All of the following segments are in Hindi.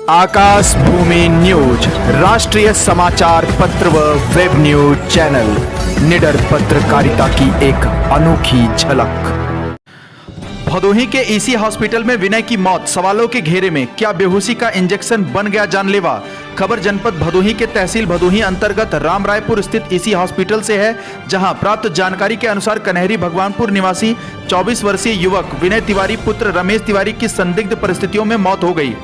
आकाश भूमि न्यूज राष्ट्रीय समाचार पत्र व वेब न्यूज चैनल निडर पत्रकारिता की एक अनोखी झलक। भदोही के ईसी हॉस्पिटल में विनय की मौत सवालों के घेरे में, क्या बेहोशी का इंजेक्शन बन गया जानलेवा। खबर जनपद भदोही के तहसील भदोही अंतर्गत रामरायपुर स्थित ईसी हॉस्पिटल से है, जहां प्राप्त जानकारी के अनुसार कन्हैरी भगवानपुर निवासी 24 वर्षीय युवक विनय तिवारी पुत्र रमेश तिवारी की संदिग्ध परिस्थितियों में मौत हो गई।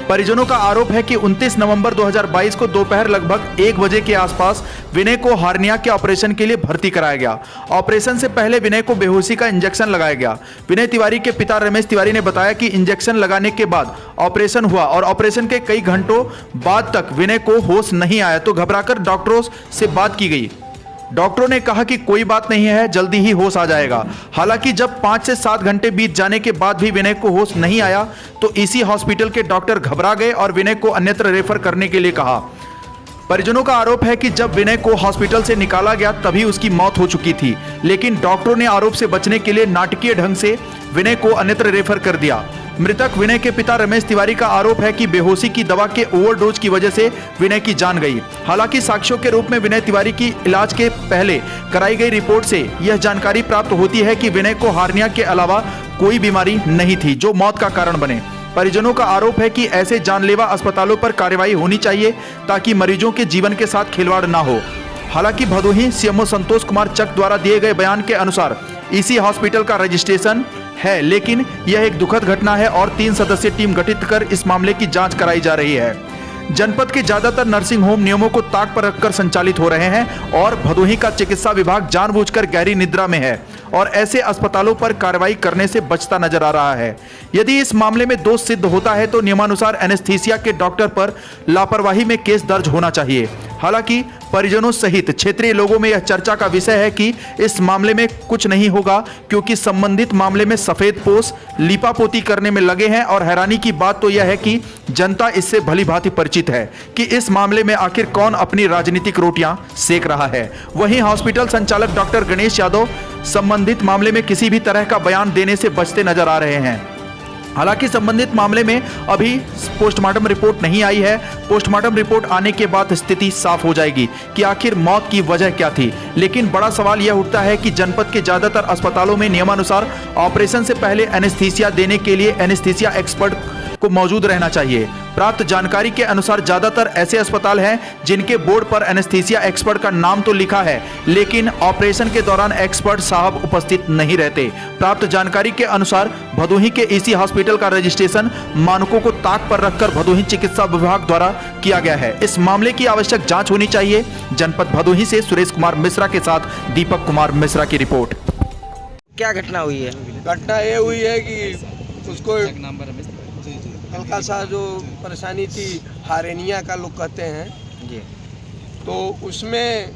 परिजनों का आरोप है कि 29 नवंबर 2022 को दोपहर लगभग 1 बजे के आसपास विनय को हार्निया के ऑपरेशन के लिए भर्ती कराया गया। ऑपरेशन से पहले विनय को बेहोशी का इंजेक्शन लगाया गया। विनय तिवारी के पिता रमेश तिवारी ने बताया कि इंजेक्शन लगाने के बाद ऑपरेशन हुआ और ऑपरेशन के कई घंटों बाद तक विनय को होश नहीं आया, तो घबराकर डॉक्टरों से बात की गई। डॉक्टरों ने कहा कि कोई बात नहीं है, जल्दी ही होश आ जाएगा। हालांकि जब 5 से 7 घंटे बीत जाने के बाद भी विनय को होश नहीं आया, तो इसी हॉस्पिटल के डॉक्टर घबरा गए और विनय को अन्यत्र रेफर करने के लिए कहा। परिजनों का आरोप है कि जब विनय को हॉस्पिटल से निकाला गया तभी उसकी मौत हो चुकी थी, लेकिन डॉक्टरों ने आरोप से बचने के लिए नाटकीय ढंग से विनय को अन्यत्र रेफर कर दिया। मृतक विनय के पिता रमेश तिवारी का आरोप है कि बेहोशी की दवा के ओवरडोज की वजह से विनय की जान गई। हालांकि साक्ष्यों के रूप में विनय तिवारी की इलाज के पहले कराई गई रिपोर्ट से यह जानकारी प्राप्त होती है कि विनय को हार्निया के अलावा कोई बीमारी नहीं थी जो मौत का कारण बने। परिजनों का आरोप है कि ऐसे जानलेवा अस्पतालों पर कार्रवाई होनी चाहिए ताकि मरीजों के जीवन के साथ खिलवाड़ ना हो। हालांकि भदोही सीएमओ संतोष कुमार चक द्वारा दिए गए बयान के अनुसार ईसी हॉस्पिटल का रजिस्ट्रेशन है, लेकिन यह एक दुखद घटना है और 3 सदस्यीय टीम गठित कर इस मामले की जांच कराई जा रही है। जनपद के ज्यादातर नर्सिंग होम नियमों को ताक पर रखकर संचालित हो रहे हैं और भदोही का चिकित्सा विभाग जानबूझकर गहरी निद्रा में है और ऐसे अस्पतालों पर कार्रवाई करने से बचता नजर आ रहा है। यदि इस मामले में दोष सिद्ध होता है तो नियमानुसार एनेस्थीसिया के डॉक्टर पर लापरवाही में केस दर्ज होना चाहिए। हालांकि परिजनों सहित क्षेत्रीय लोगों में यह चर्चा का विषय है कि इस मामले में कुछ नहीं होगा, क्योंकि संबंधित मामले में सफेद पोश लीपापोती करने में लगे हैं और हैरानी की बात तो यह है कि जनता इससे भली भांति परिचित है कि इस मामले में आखिर कौन अपनी राजनीतिक रोटियां सेक रहा है। वहीं हॉस्पिटल संचालक डॉक्टर गणेश यादव संबंधित मामले में किसी भी तरह का बयान देने से बचते नजर आ रहे हैं। हालांकि संबंधित मामले में अभी पोस्टमार्टम रिपोर्ट नहीं आई है। पोस्टमार्टम रिपोर्ट आने के बाद स्थिति साफ हो जाएगी कि आखिर मौत की वजह क्या थी। लेकिन बड़ा सवाल यह उठता है कि जनपद के ज्यादातर अस्पतालों में नियमानुसार ऑपरेशन से पहले एनेस्थीसिया देने के लिए एनेस्थीसिया एक्सपर्ट को मौजूद रहना चाहिए। प्राप्त जानकारी के अनुसार ज्यादातर ऐसे अस्पताल हैं जिनके बोर्ड पर एनेस्थीसिया एक्सपर्ट का नाम तो लिखा है, लेकिन ऑपरेशन के दौरान एक्सपर्ट साहब उपस्थित नहीं रहते। प्राप्त जानकारी के अनुसार भदोही के ईसी हॉस्पिटल का रजिस्ट्रेशन मानकों को ताक पर रखकर भदोही चिकित्सा विभाग द्वारा किया गया है। इस मामले की आवश्यक जांच होनी चाहिए। जनपद भदोही से सुरेश कुमार मिश्रा के साथ दीपक कुमार मिश्रा की रिपोर्ट। क्या घटना हुई है? घटना ये हुई है कि उसको हल्का सा जो परेशानी थी हार्निया का लोग कहते हैं जी, तो उसमें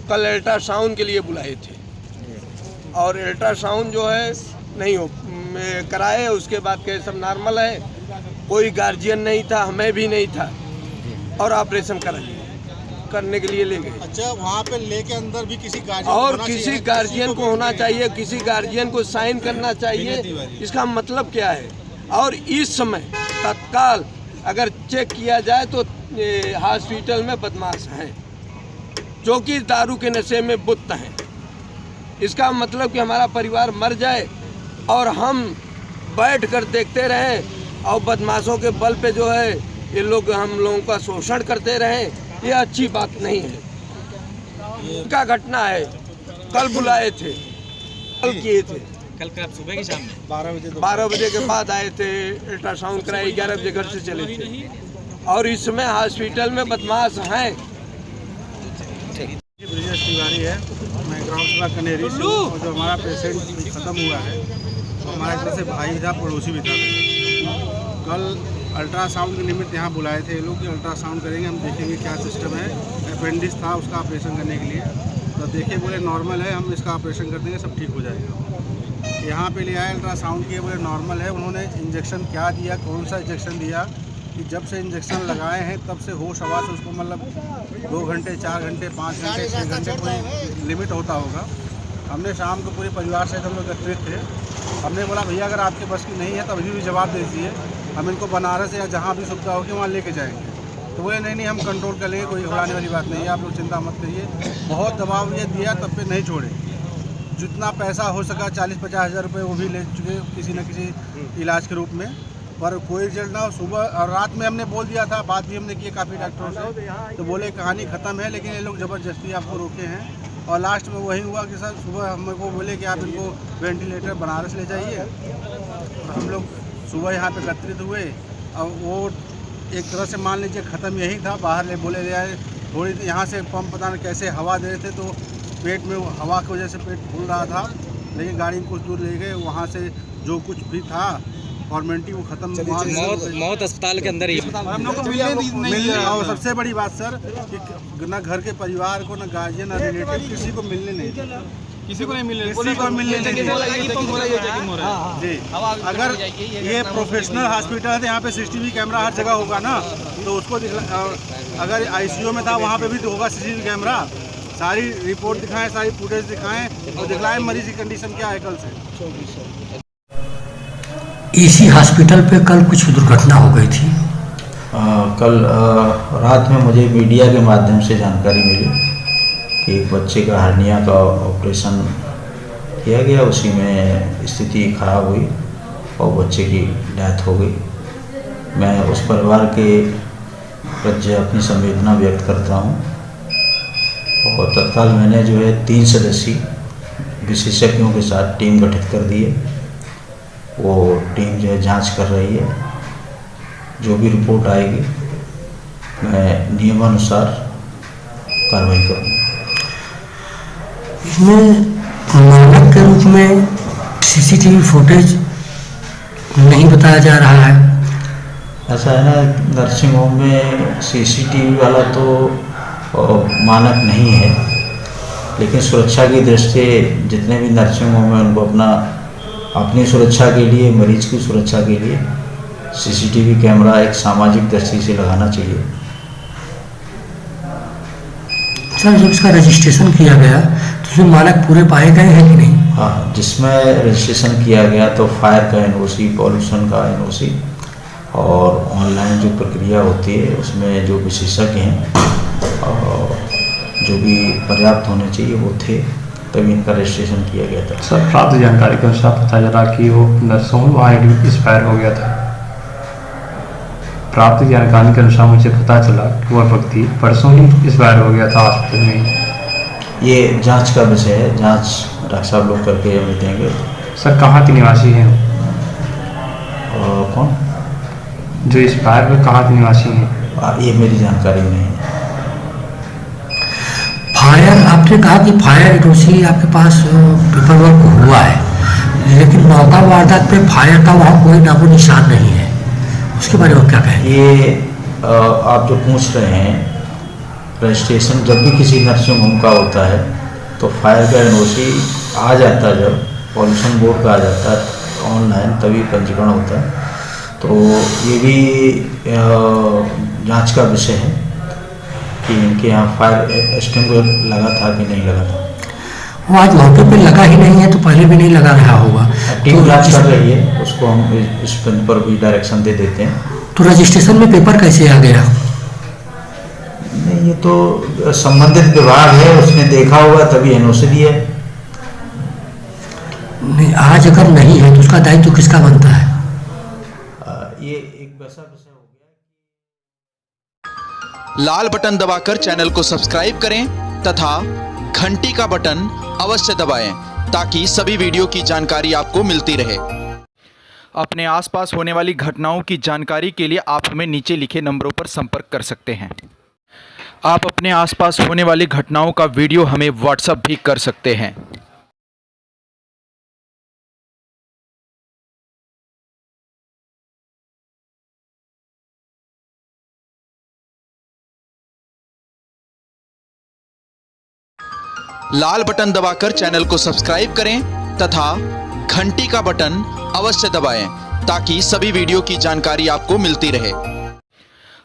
कल अल्ट्रासाउंड के लिए बुलाए थे और अल्ट्रासाउंड जो है नहीं हो कराए। उसके बाद के सब नॉर्मल है, कोई गार्जियन नहीं था, हमें भी नहीं था और ऑपरेशन करने के लिए ले गए। अच्छा, वहाँ पे लेके अंदर भी किसी गार्जियन और किसी गार्जियन को होना चाहिए, किसी गार्जियन को साइन करना चाहिए। इसका मतलब क्या है? और इस समय तत्काल अगर चेक किया जाए तो हॉस्पिटल में बदमाश हैं जो कि दारू के नशे में बुत्त हैं। इसका मतलब कि हमारा परिवार मर जाए और हम बैठ कर देखते रहें और बदमाशों के बल पे जो है ये लोग हम लोगों का शोषण करते रहें, ये अच्छी बात नहीं है। क्या घटना है, कल बुलाए थे, कल किए थे, कल का सुबह की शाम में 12 बजे के बाद आए थे। अल्ट्रासाउंड कराए, 11 बजे घर से चले थे और इसमें हॉस्पिटल में बदमाश हैं। ब्रिजेश तिवारी है, मैं ग्राम सभा कन्हैरी से हूँ। और जो हमारा पेशेंट ख़त्म हुआ है तो हमारा एक तरह से भाई था, पड़ोसी भी था। कल अल्ट्रासाउंड के निमित्त यहाँ बुलाए थे ये लोग कि अल्ट्रासाउंड करेंगे, हम देखेंगे क्या सिस्टम है। अपेंडिक्स था, उसका ऑपरेशन करने के लिए, तो देखे बोले नॉर्मल है, हम इसका ऑपरेशन कर देंगे, सब ठीक हो जाएगा। यहाँ पे ले आए, अल्ट्रासाउंड किए, बोले नॉर्मल है। उन्होंने इंजेक्शन क्या दिया, कौन सा इंजेक्शन दिया कि जब से इंजेक्शन लगाए हैं तब से होश आवाज़ उसको मतलब 2 घंटे 4 घंटे 5 घंटे 6 घंटे कोई लिमिट होता होगा। हमने शाम को पूरे परिवार से हम लोग एकत्रित थे। हमने बोला भैया अगर आपके बस की नहीं है तो अभी भी जवाब दे दीजिए, हम इनको बनारस या जहाँ भी सुविधा होगी वहाँ लेके जाएंगे। तो बोले नहीं हम कंट्रोल कर लेंगे, कोई घबराने वाली बात नहीं है, आप लोग चिंता मत करिए। बहुत दबाव ये दिया तब पे नहीं छोड़े। जितना पैसा हो सका 40-50 हज़ार रुपये वो भी ले चुके किसी न किसी इलाज के रूप में, पर कोई रिजल्ट ना हो। सुबह और रात में हमने बोल दिया था, बात भी हमने की काफ़ी डॉक्टरों से, तो बोले कहानी ख़त्म है, लेकिन ये लोग ज़बरदस्ती आपको रोके हैं। और लास्ट में वही हुआ कि सर सुबह हमको बोले कि आप इनको वेंटिलेटर बनारस ले जाइए। और हम लोग सुबह यहाँ पे एकत्रित हुए। अब वो एक तरह से मान लीजिए ख़त्म यही था। बाहर ले बोले ले आए, थोड़ी यहाँ से पंप पता नहीं कैसे हवा दे रहे थे, तो पेट में हवा की वजह से पेट फूल रहा था। लेकिन गाड़ी में कुछ दूर ले गए, वहाँ से जो कुछ भी था फॉर्मेलिटी वो ख़त्म। मौत अस्पताल के अंदर ही हम लोग को मिलने और सबसे बड़ी बात सर कि न घर के परिवार को, न गार्जियन, न रिलेटिव किसी को मिलने नहीं, किसी को मिलने जी। अगर ये प्रोफेशनल हॉस्पिटल है तो यहाँ पे CCTV कैमरा हर जगह होगा ना, तो उसको दिखला। अगर ICU में था वहाँ पे भी तो होगा CCTV कैमरा। सारी रिपोर्ट दिखाएं, सारी फुटेज दिखाएं और दिखलाएं मरीज की कंडीशन क्या है कल से। इसी हॉस्पिटल पे कल कुछ दुर्घटना हो गई थी। कल रात में मुझे मीडिया के माध्यम से जानकारी मिली कि एक बच्चे का हर्निया का ऑपरेशन किया गया, उसी में स्थिति खराब हुई और बच्चे की डेथ हो गई। मैं उस परिवार के प्रति अपनी संवेदना व्यक्त करता हूँ और तत्काल मैंने जो है 3 सदस्यीय विशेषज्ञों के साथ टीम गठित कर दी है। वो टीम जो है जांच कर रही है। जो भी रिपोर्ट आएगी मैं नियमानुसार कार्रवाई करूँगा। इसमें मानक के रूप में CCTV फुटेज नहीं बताया जा रहा है। ऐसा है ना, नर्सिंग होम में CCTV वाला तो मानक नहीं है, लेकिन सुरक्षा की दृष्टि से जितने भी नर्सिंग होम है उनको अपनी सुरक्षा के लिए, मरीज की सुरक्षा के लिए CCTV कैमरा एक सामाजिक दृष्टि से लगाना चाहिए। सर जब इसका रजिस्ट्रेशन किया गया तो उसमें मानक पूरे पाए गए हैं कि नहीं? हाँ, जिसमें रजिस्ट्रेशन किया गया तो फायर का NOC, पॉल्यूशन का NOC और ऑनलाइन जो प्रक्रिया होती है उसमें जो विशेषज्ञ हैं और जो भी पर्याप्त होने चाहिए वो थे, तभी इनका रजिस्ट्रेशन किया गया था। सर प्राप्त जानकारी के अनुसार पता चला कि वो नर्सों वहाँ एक्सपायर हो गया था। प्राप्त जानकारी के अनुसार मुझे पता चला कि वह व्यक्ति परसों ही एक्सपायर हो गया था हॉस्पिटल में। ये जांच का विषय है, जांच डॉक्टर साहब लोग करके हमें देंगे। सर कहाँ के निवासी हैं? कौन जो एक्सपायर हुए कहाँ के निवासी हैं? ये मेरी जानकारी नहीं है। फायर, आपने कहा कि फायर NOC आपके पास पेपर वर्क हुआ है, लेकिन मौका वारदात पे फायर का वहाँ कोई नामो निशान नहीं है, उसके बारे में क्या कहें? ये आप जो पूछ रहे हैं, रजिस्ट्रेशन जब भी किसी नर्सिंग होम का होता है तो फायर का NOC आ जाता है, जब पॉल्यूशन बोर्ड का आ जाता है ऑनलाइन तभी पंजीकरण होता है। तो ये भी जांच का विषय है कि इनके यहाँ फायर एक्सटिंग्विशर लगा था कि नहीं लगा था। वो आज मौके पे लगा ही नहीं है तो पहले भी नहीं लगा रहा होगा। टीम जांच कर रही है, उसको हम इस पर भी डायरेक्शन दे देते हैं। तो रजिस्ट्रेशन में पेपर कैसे आ गया? नहीं, ये तो संबंधित विभाग है, उसने देखा होगा तभी NOC दिया है। नहीं, आज अगर नहीं है तो उसका दायित्व किसका बनता है? ये एक वैसा विषय हो गया। लाल बटन दबाकर चैनल को सब्सक्राइब करें तथा घंटी का बटन अवश्य दबाएं ताकि सभी वीडियो की जानकारी आपको मिलती रहे। अपने आसपास होने वाली घटनाओं की जानकारी के लिए आप हमें नीचे लिखे नंबरों पर संपर्क कर सकते हैं। आप अपने आसपास होने वाली घटनाओं का वीडियो हमें व्हाट्सएप भी कर सकते हैं। लाल बटन दबाकर चैनल को सब्सक्राइब करें तथा घंटी का बटन अवश्य दबाएं ताकि सभी वीडियो की जानकारी आपको मिलती रहे।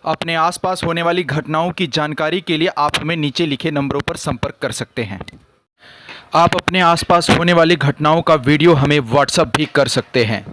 अपने आसपास होने वाली घटनाओं की जानकारी के लिए आप हमें नीचे लिखे नंबरों पर संपर्क कर सकते हैं। आप अपने आसपास होने वाली घटनाओं का वीडियो हमें व्हाट्सएप भी कर सकते हैं।